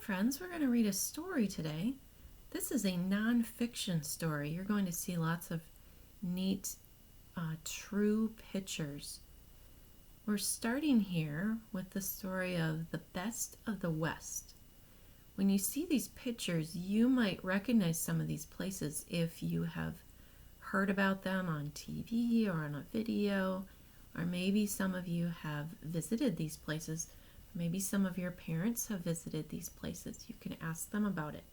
friends. We're going to read a story today. This is a nonfiction story. You're going to see lots of neat, true pictures. We're starting here with the story of The Best of the West. When you see these pictures, you might recognize some of these places if you have heard about them on TV or on a video, or maybe some of you have visited these places. Maybe some of your parents have visited these places. You can ask them about it.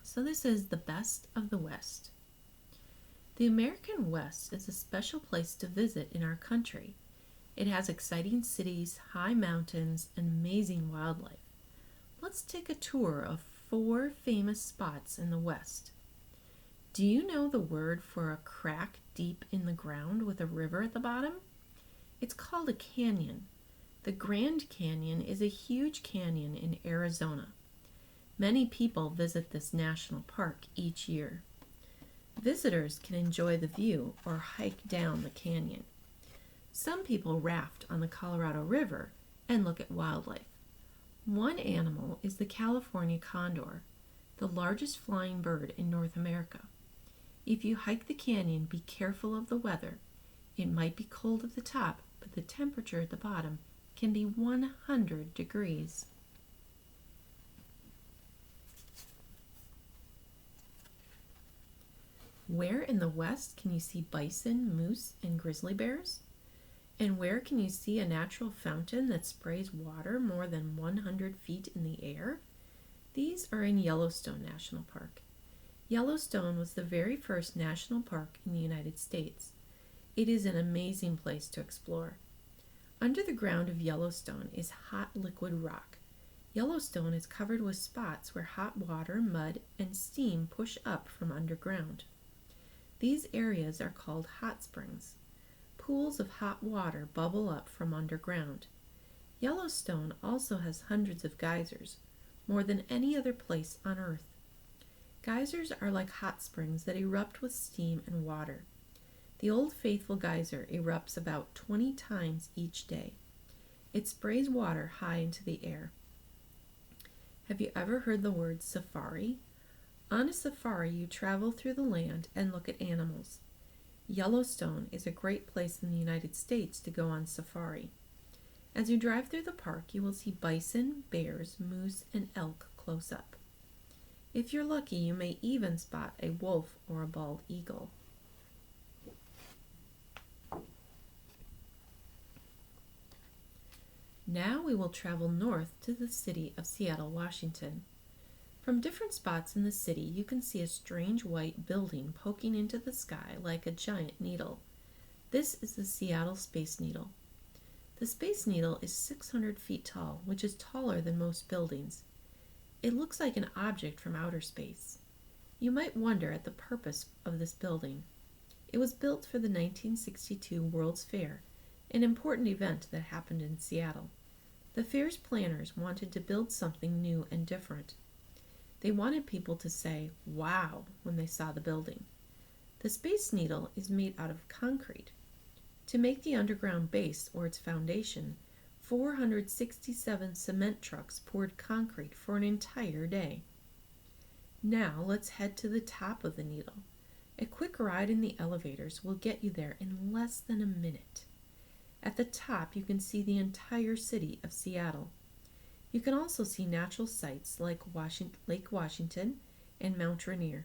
So this is The Best of the West. The American West is a special place to visit in our country. It has exciting cities, high mountains, and amazing wildlife. Let's take a tour of 4 famous spots in the West. Do you know the word for a crack deep in the ground with a river at the bottom? It's called a canyon. The Grand Canyon is a huge canyon in Arizona. Many people visit this national park each year. Visitors can enjoy the view or hike down the canyon. Some people raft on the Colorado River and look at wildlife. One animal is the California condor, the largest flying bird in North America. If you hike the canyon, be careful of the weather. It might be cold at the top, but the temperature at the bottom can be 100 degrees. Where in the West can you see bison, moose, and grizzly bears? And where can you see a natural fountain that sprays water more than 100 feet in the air? These are in Yellowstone National Park. Yellowstone was the very first national park in the United States. It is an amazing place to explore. Under the ground of Yellowstone is hot liquid rock. Yellowstone is covered with spots where hot water, mud, and steam push up from underground. These areas are called hot springs. Pools of hot water bubble up from underground. Yellowstone also has hundreds of geysers, more than any other place on Earth. Geysers are like hot springs that erupt with steam and water. The Old Faithful geyser erupts about 20 times each day. It sprays water high into the air. Have you ever heard the word safari? On a safari, you travel through the land and look at animals. Yellowstone is a great place in the United States to go on safari. As you drive through the park, you will see bison, bears, moose, and elk close up. If you're lucky, you may even spot a wolf or a bald eagle. Now we will travel north to the city of Seattle, Washington. From different spots in the city, you can see a strange white building poking into the sky like a giant needle. This is the Seattle Space Needle. The Space Needle is 600 feet tall, which is taller than most buildings. It looks like an object from outer space. You might wonder at the purpose of this building. It was built for the 1962 World's Fair, an important event that happened in Seattle. The fair's planners wanted to build something new and different. They wanted people to say, "Wow," when they saw the building. The Space Needle is made out of concrete. To make the underground base or its foundation, 467 cement trucks poured concrete for an entire day. Now let's head to the top of the needle. A quick ride in the elevators will get you there in less than a minute. At the top, you can see the entire city of Seattle. You can also see natural sights like Lake Washington and Mount Rainier.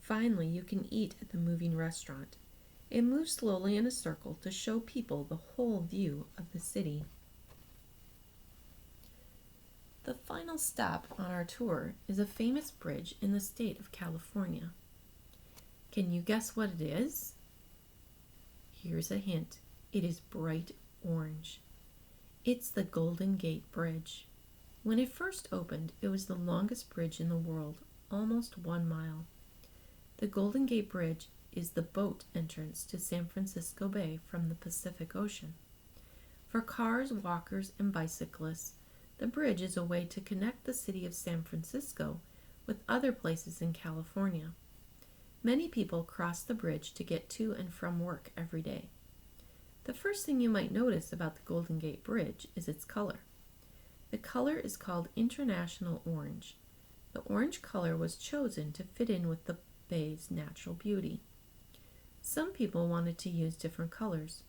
Finally, you can eat at the moving restaurant. It moves slowly in a circle to show people the whole view of the city. The final stop on our tour is a famous bridge in the state of California. Can you guess what it is? Here's a hint. It is bright orange. It's the Golden Gate Bridge. When it first opened, it was the longest bridge in the world, almost 1 mile. The Golden Gate Bridge is the boat entrance to San Francisco Bay from the Pacific Ocean. For cars, walkers, and bicyclists, the bridge is a way to connect the city of San Francisco with other places in California. Many people cross the bridge to get to and from work every day. The first thing you might notice about the Golden Gate Bridge is its color. The color is called International Orange. The orange color was chosen to fit in with the bay's natural beauty. Some people wanted to use different colors.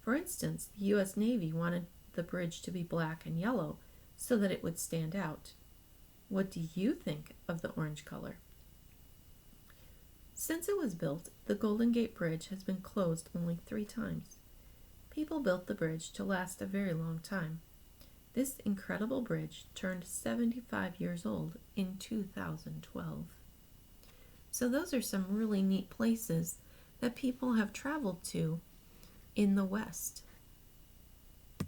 For instance, the U.S. Navy wanted the bridge to be black and yellow so that it would stand out. What do you think of the orange color? Since it was built, the Golden Gate Bridge has been closed only 3 times. People built the bridge to last a very long time. This incredible bridge turned 75 years old in 2012. So those are some really neat places that people have traveled to in the West.